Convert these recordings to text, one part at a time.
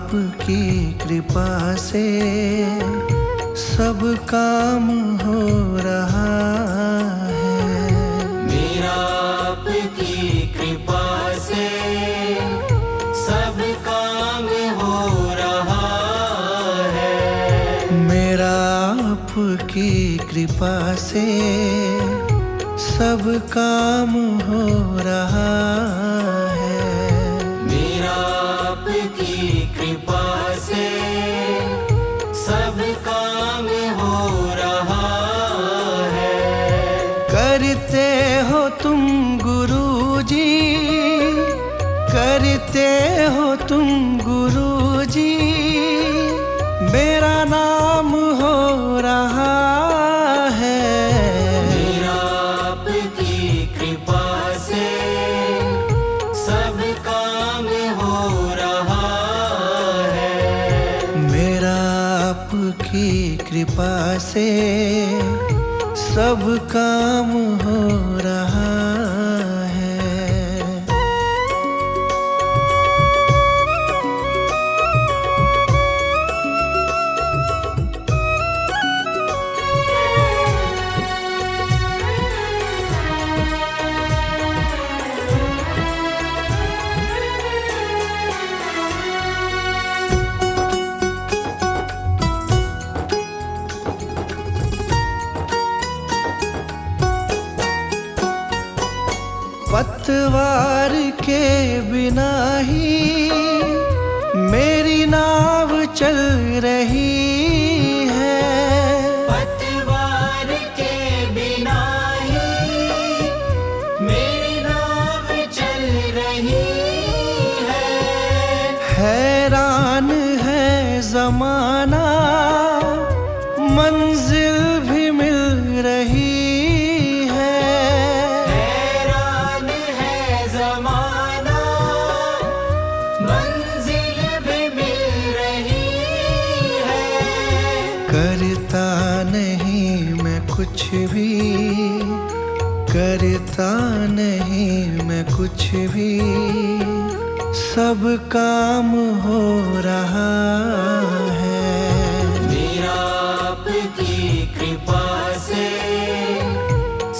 आपकी कृपा से सब काम हो रहा है। मेरा आपकी कृपा से सब काम हो रहा है। मेरा आपकी कृपा से सब काम हो रहा है। मेरा आपकी कृपा से सब काम हो रहा है। करते हो तुम गुरुजी, करते हो तुम गुरुजी, मेरा नाम हो रहा है। मेरा आपकी कृपा से सब काम हो रहा है। मेरा आपकी कृपा से सब काम हो रहा है। पतवार के बिना ही मेरी नाव चल रही है। पतवार के बिना ही मेरी नाव चल रही है। हैरान है जमाना, मंजिल भी मिल रही है। हैरान है ज़माना, मंजिल भी मिल रही है। करता नहीं मैं कुछ भी, करता नहीं मैं कुछ भी, सब काम हो रहा है। मेरा आपकी कृपा से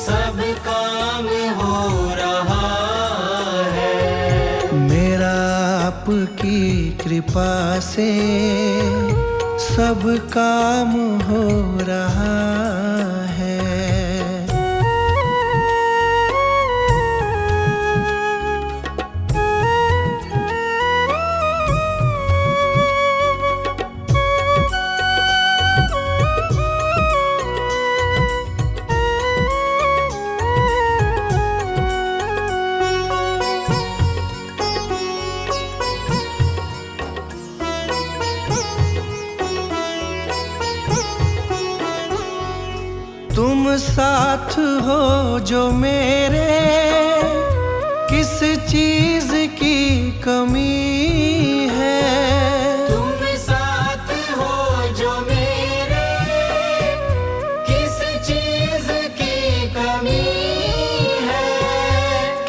सब काम हो रहा है। मेरा आपकी कृपा से सब काम हो रहा है। तुम साथ हो जो मेरे, किस चीज की कमी है। तुम साथ हो जो मेरे, किस चीज की कमी है।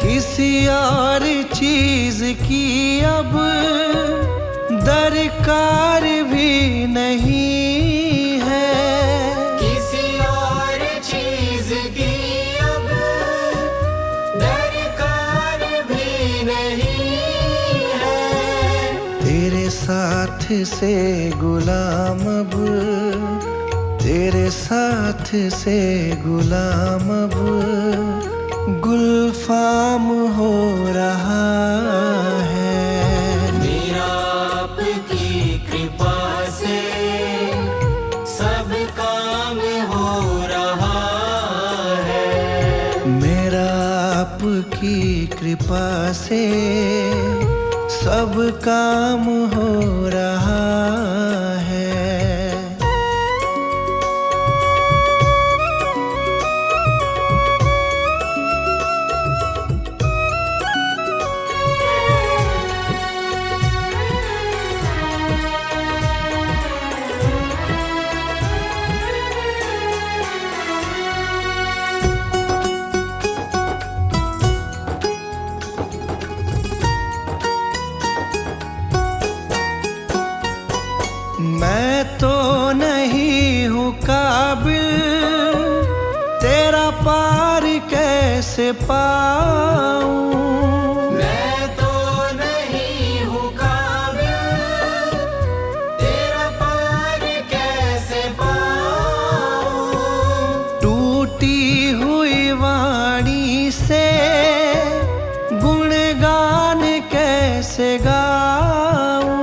किसी और चीज की अब दरकार भी नहीं है। किसी और चीज की अब दरकार भी नहीं है। तेरे साथ से गुलाम अब, तेरे साथ से गुलाम अब गुलफाम हो रहा है। मेरा आपकी कृपा से सब काम हो रहा है। मेरा आपकी कृपा से सब काम हो रहा है। मैं तो नहीं हूँ काबिल, तेरा पार कैसे पाऊं। मैं तो नहीं हूँ काबिल, तेरा पार कैसे पाऊं। टूटी हुई वाणी से गुणगान कैसे गाऊं।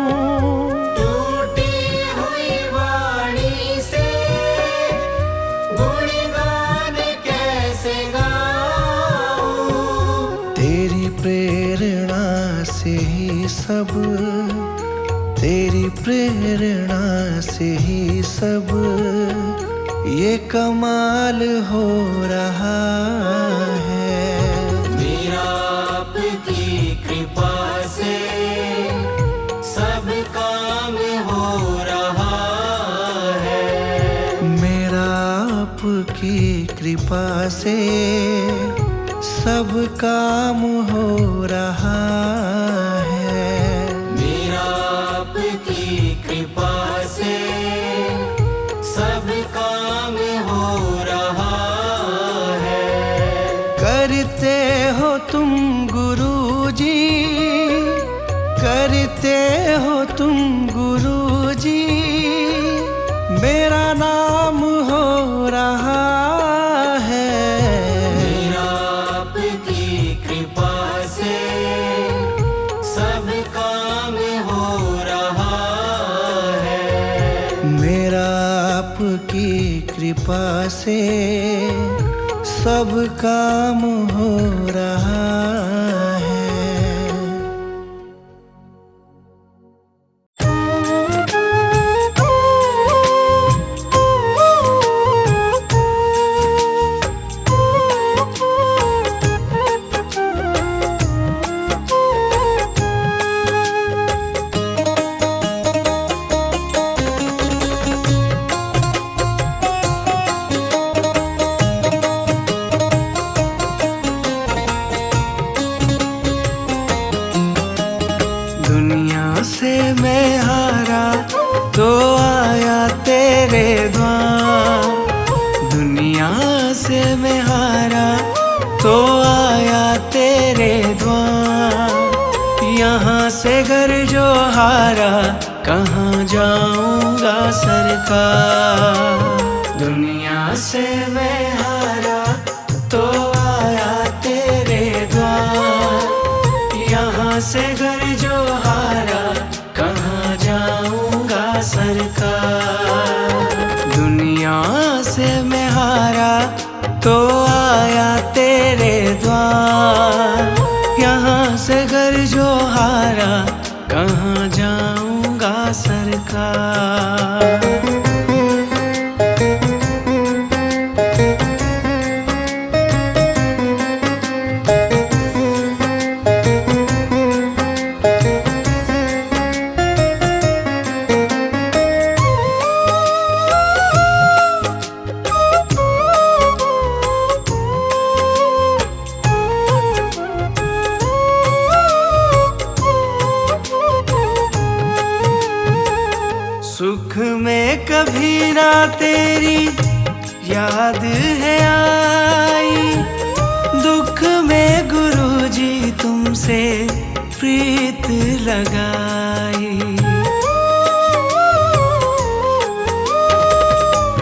टूटी हुई वाणी से गुणगान कैसे गाऊं। तेरी प्रेरणा से ही सब, तेरी प्रेरणा से ही सब ये कमाल हो रहा है। मेरा आपकी कृपा से सब काम हो रहा है। मेरा आपकी कृपा से सब काम हो रहा है। मेरा आपकी कृपा से सब काम हो रहा है। करते हो तुम गुरुजी, करते हो तुम गुरुजी, मेरा नाम हो रहा है। मेरा आपकी कृपा से सब काम हो रहा है। मेरा आपकी कृपा से सब काम हो रहा है। दुनिया से मैं हारा तो आया तेरे द्वार। दुनिया से मैं हारा तो आया तेरे द्वार। यहाँ से घर जो हारा कहाँ जाऊंगा सरकार। दुनिया से मैं हारा तो आया तेरे द्वार। यहाँ से घर जो हारा कहाँ जाऊंगा सरकार। दुनिया से मैं हारा तो आया तेरे द्वार। यहाँ से घर जो हारा कहाँ जाऊंगा सरकार। सुख में कभी ना तेरी याद है आई, दुख में गुरुजी तुमसे प्रीत लगाई।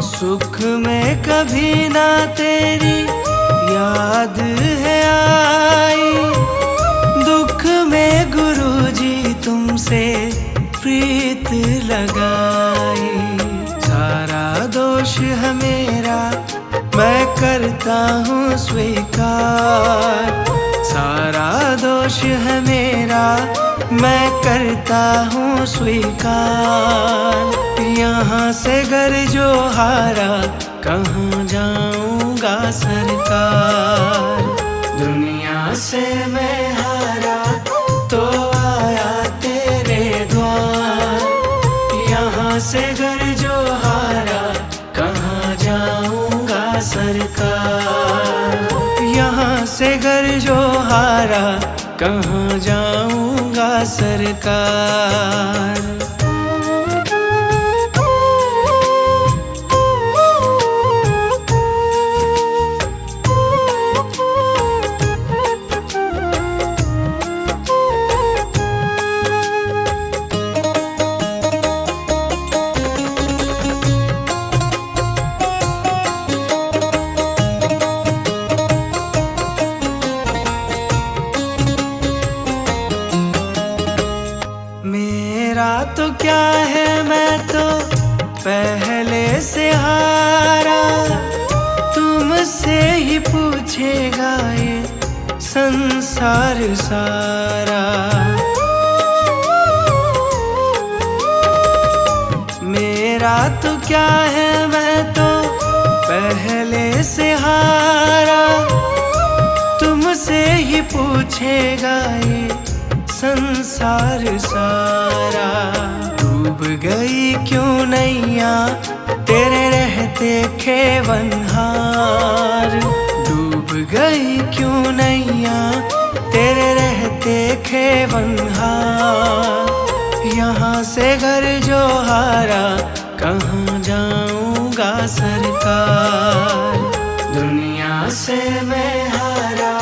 सुख में कभी ना तेरी याद है आई, दुख में गुरुजी तुमसे प्रीत लगाई। सारा दोष है मेरा मैं करता हूँ स्वीकार। सारा दोष है मेरा मैं करता हूँ स्वीकार। यहाँ से घर जो हारा कहाँ जाऊंगा सरकार। दुनिया से मैं हारा तो आया तेरे द्वार। यहाँ से घर जो हारा कहाँ जाऊंगा सरकार। यहाँ से घर जो हारा कहाँ जाऊंगा सरकार। है मैं तो पहले से हारा, तुमसे ही पूछेगा ये संसार सारा। मेरा तो क्या है मैं तो पहले से हारा, तुमसे ही पूछेगा ये संसार सारा। डूब गई क्यों नैया तेरे रहते खेवनहार, डूब गई क्यों नैया तेरे रहते खेवनहार। यहाँ से घर जो हारा कहाँ जाऊँगा सरकार, दुनिया से मैं हारा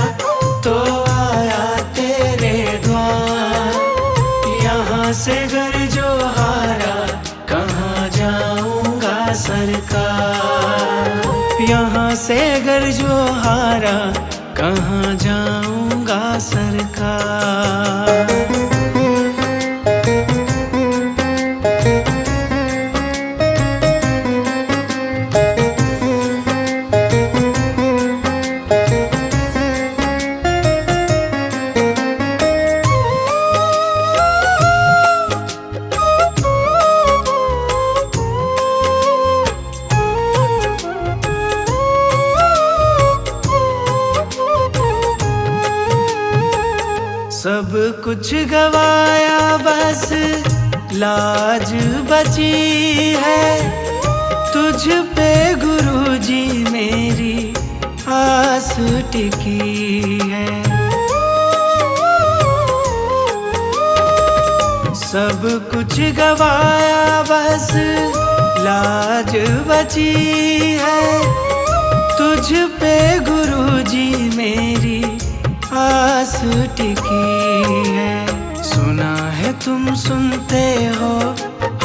तो आया तेरे द्वार। यहाँ से घर जो हारा कहाँ जाऊँगा सरकार, यहाँ से घर जो हारा कहाँ जाऊँगा सरकार। सब कुछ गवाया बस लाज बची है, तुझ पे गुरुजी मेरी आस टिकी है। सब कुछ गवाया बस लाज बची है, तुझ पे गुरुजी मेरी आस टिकी है। सुना है तुम सुनते हो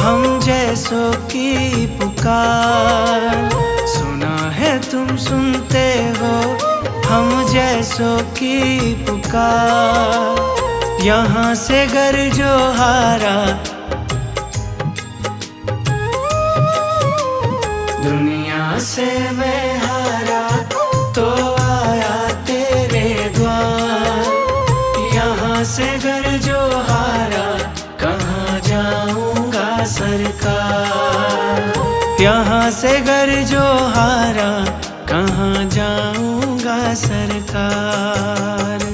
हम जैसों की पुकार, सुना है तुम सुनते हो हम जैसों की पुकार। यहाँ से घर जो हारा दुनिया से मैं हारा तो आया तेरे द्वार। यहाँ से घर जो हारा कहाँ जाऊँगा सरकार, यहाँ से घर जो हारा कहाँ जाऊँगा सरकार।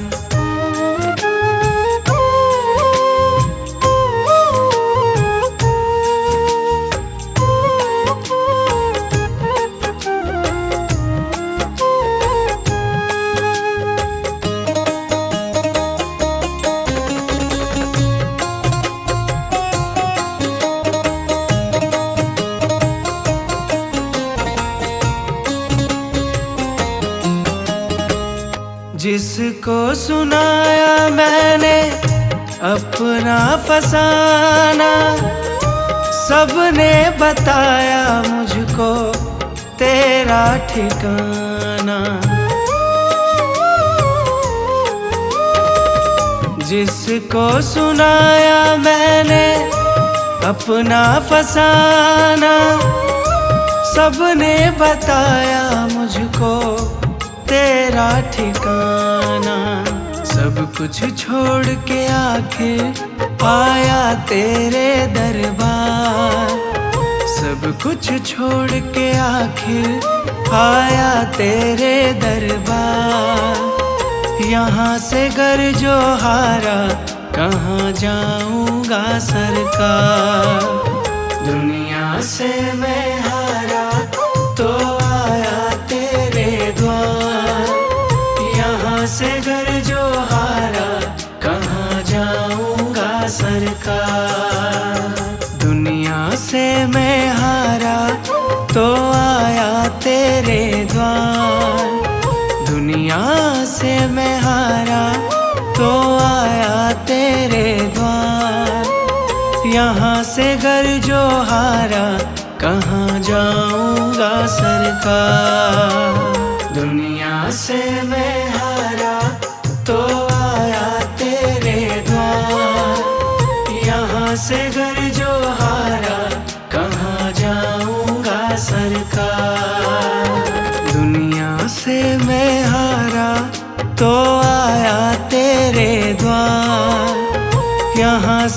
जिसको सुनाया मैंने अपना फसाना, सबने बताया मुझको तेरा ठिकाना। जिसको सुनाया मैंने अपना फसाना, सबने बताया मुझको तेरा ठिकाना। सब कुछ छोड़ के आखिर आया तेरे दरबार, सब कुछ छोड़ के आखिर आया तेरे दरबार। यहाँ से घर जो हारा कहाँ जाऊँगा सरकार, दुनिया से मैं हारा तो आया तेरे द्वार। यहाँ से घर जो हारा कहाँ जाऊँगा सरकार, दुनिया से मैं हारा तो आया तेरे द्वार। दुनिया से मैं हारा तो आया तेरे द्वार। यहाँ से घर जो हारा कहाँ जाऊँगा सरकार, दुनिया से मैं हारा तो आया तेरे द्वार। यहाँ से घर जो हारा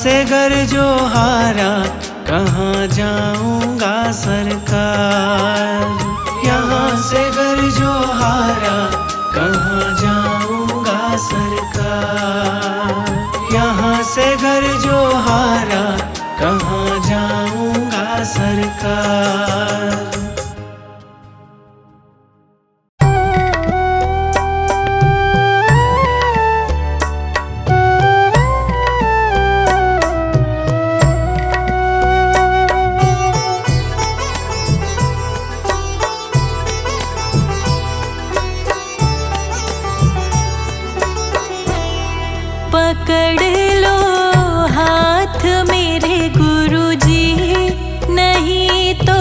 से घर जो हारा कहाँ जाऊंगा सरकार। यहाँ से घर जो हारा कहाँ जाऊंगा सरकार। यहाँ से घर जो हारा कहाँ जाऊंगा सरकार। पकड़ लो हाथ मेरे गुरुजी, नहीं तो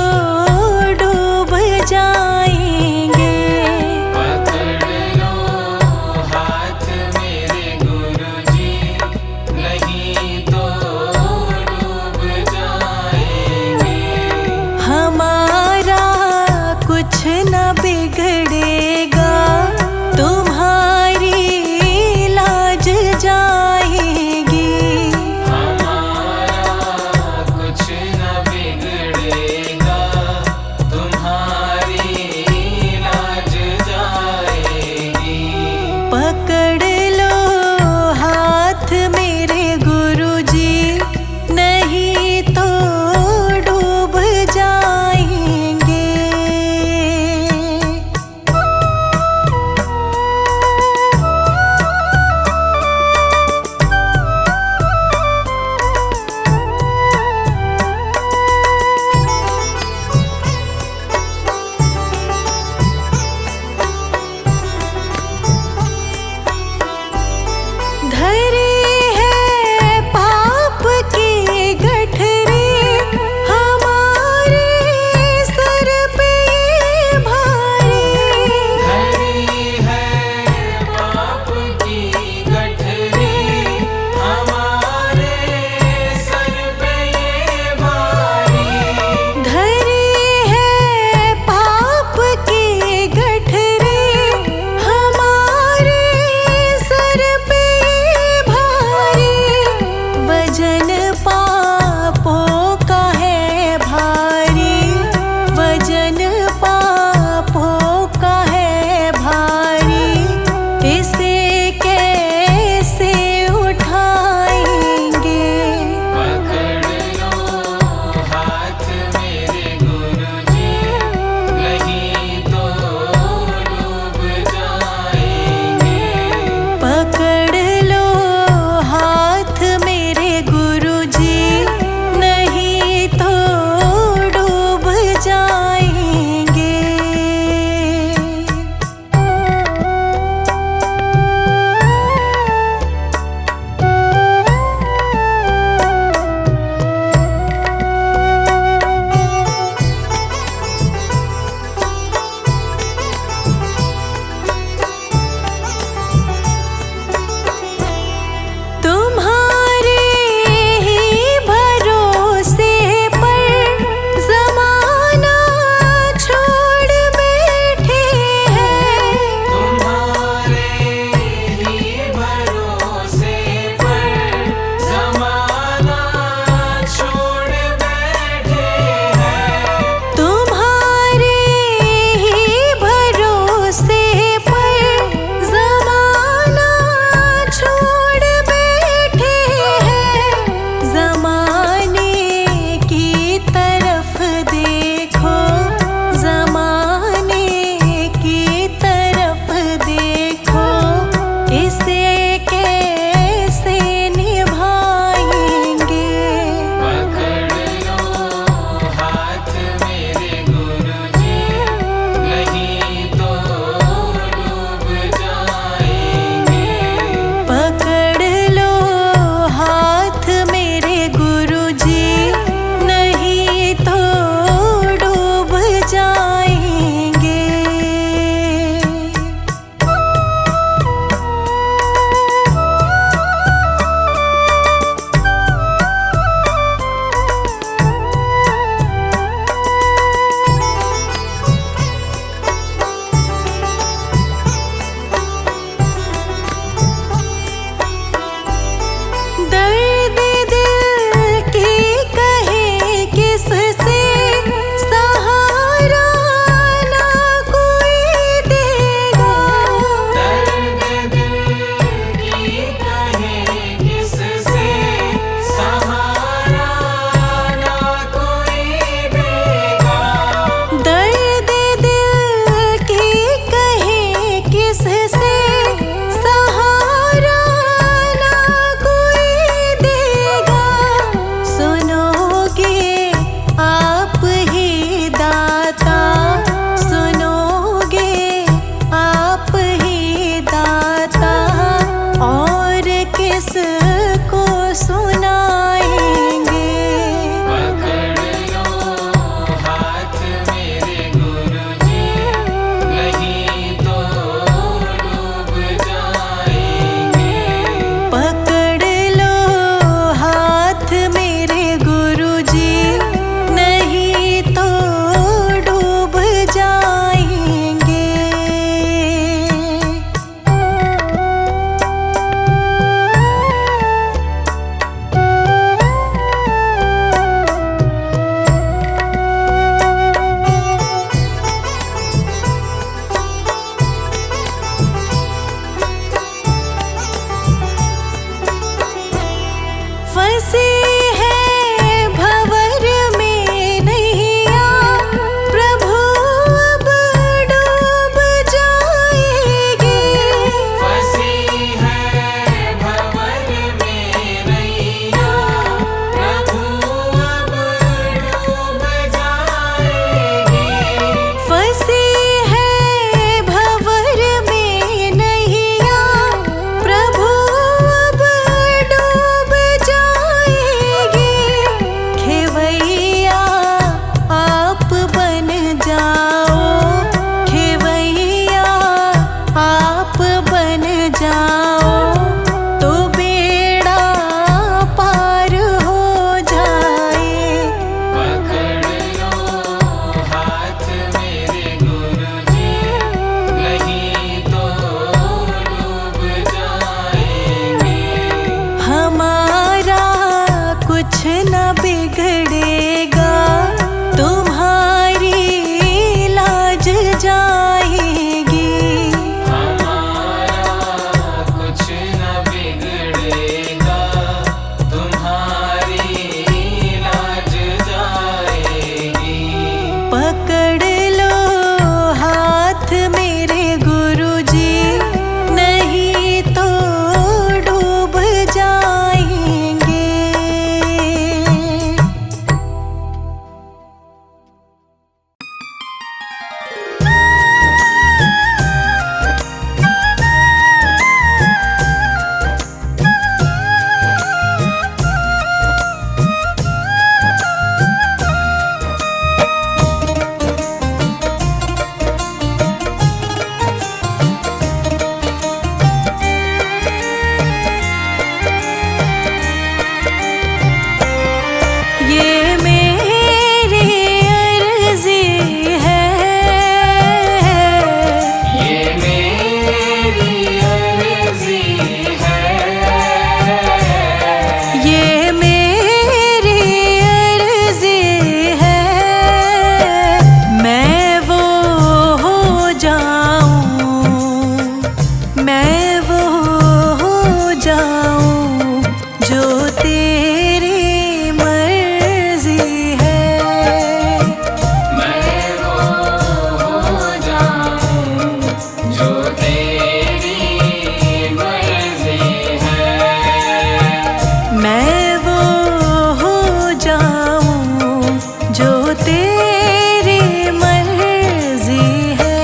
तेरी मर्जी है।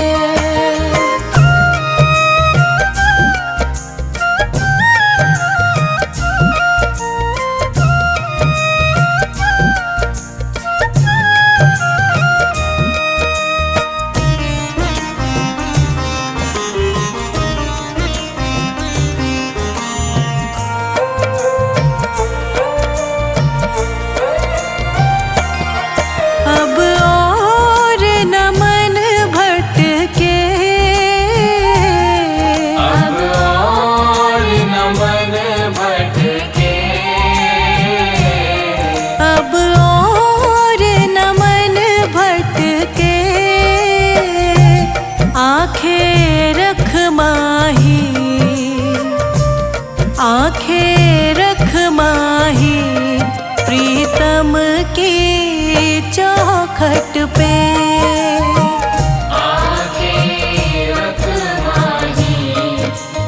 अब और न मन भटके, अब और न मन भटके, अब और न मन भटके। आंखें रख माही, आंखें रख माही प्रीतम की चौखट पे। आंखें रख माही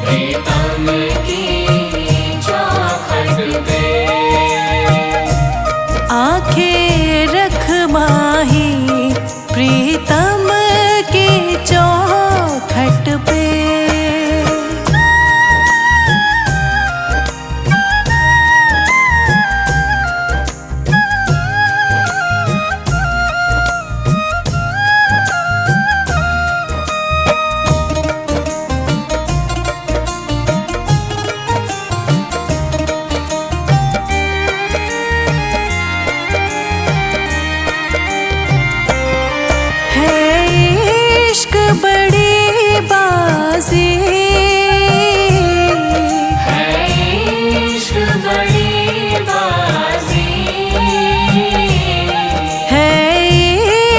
प्रीतम की चौखट पे। आंखें रख माही प्रीतम की चौखट पे। बड़ी बाजी है, इश्क बड़ी बाजी है,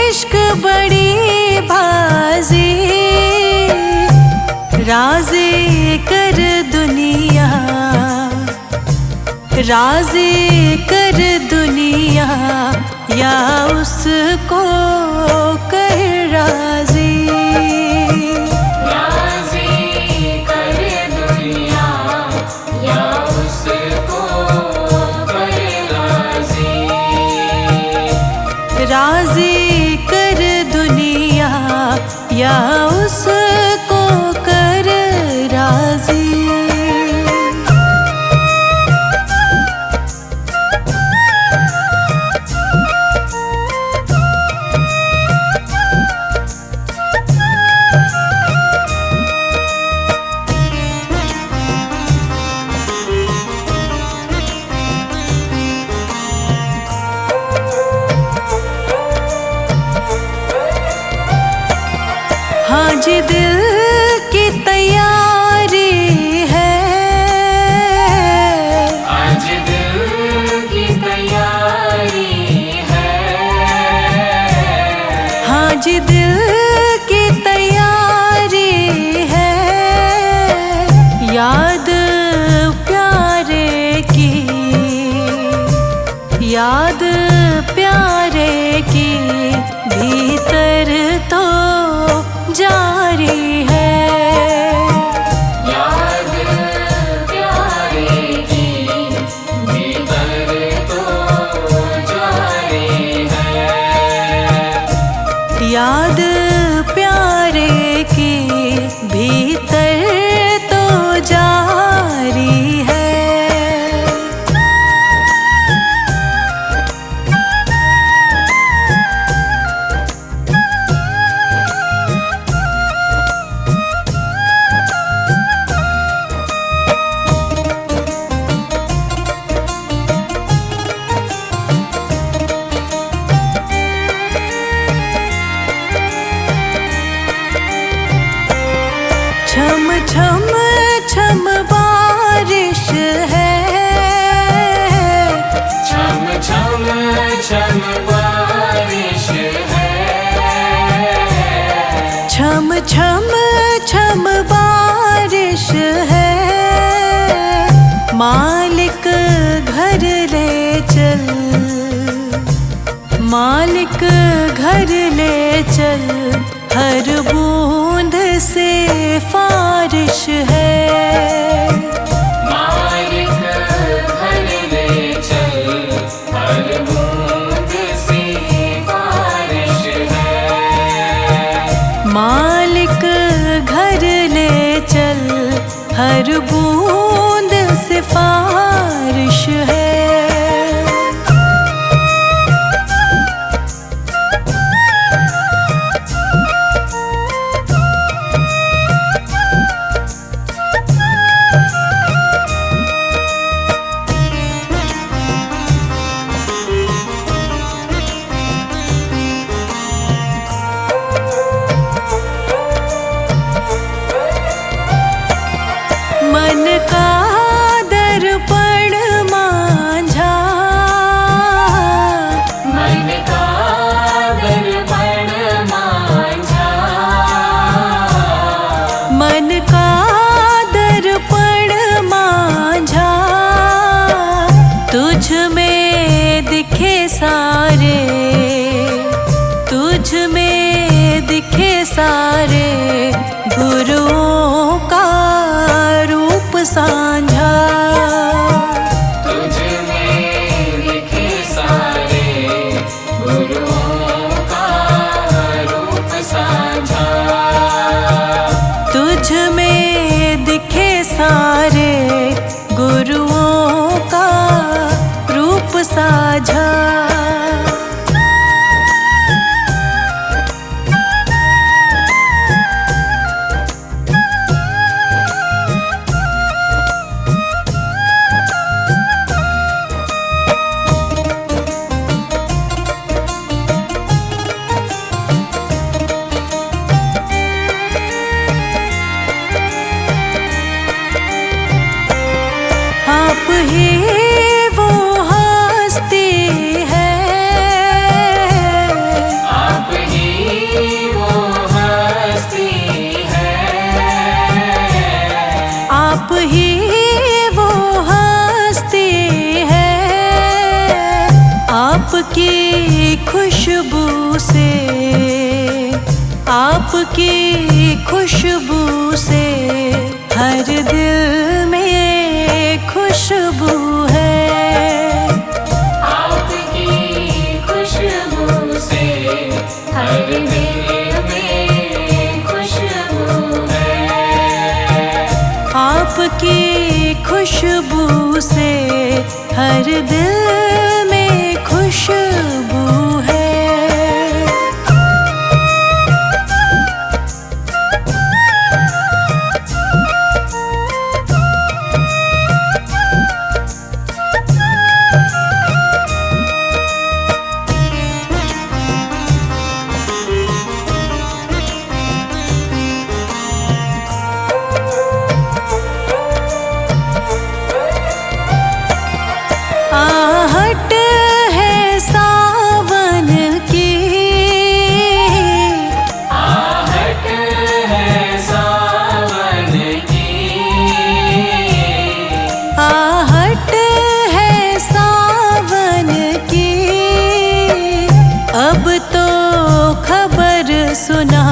इश्क बड़ी बाजी। राज़ी कर दुनिया, राज़ी कर दुनिया या उसको कर राज़ी। राज़ी कर दुनिया या उसको कर राज़ी। हाँ जी दिल की तैयारी है, आज दिल की तैयारी है। हाँ जी दिल की तैयारी है। याद प्यारे की, याद प्यारे की भीतर तो जारी है। याद प्यारे की भीतर तो जारी है। याद प्यारे की भीतर तो जारी है। छम छम छम बारिश है, छम छम छम बारिश है। छम छम छम बारिश है। मालिक घर ले चल, मालिक घर ले चल। हर बूंद से फारिश है। मालिक घर ले चल, हर बूंद से हर बूंद सिफारिश है। मन का दर्पण मांझा, मन का दर्पण मांझा, मन का दर्पण मांझा, तुझ में दिखे सारे, तुझ में दिखे सारे गुरुओं का रूप सांझा। तुझ में दिखे सारे गुरुओं का रूप साझा। तुझ में दिखे सारे गुरुओं का रूप साझा। आप ही वो हस्ती है, आप ही वो हस्ती है, आप ही वो हस्ती है। आपकी खुशबू से, आपकी खुशबू से हर दिल में खुशबू है। आपकी खुशबू से हर दिल में खुशबू है। आपकी खुशबू से हर दिल में खुशबू है। आहट है सावन की, आहट है सावन की, आहट है सावन की। अब तो खबर सुना,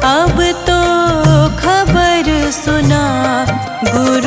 अब तो खबर सुना गुरु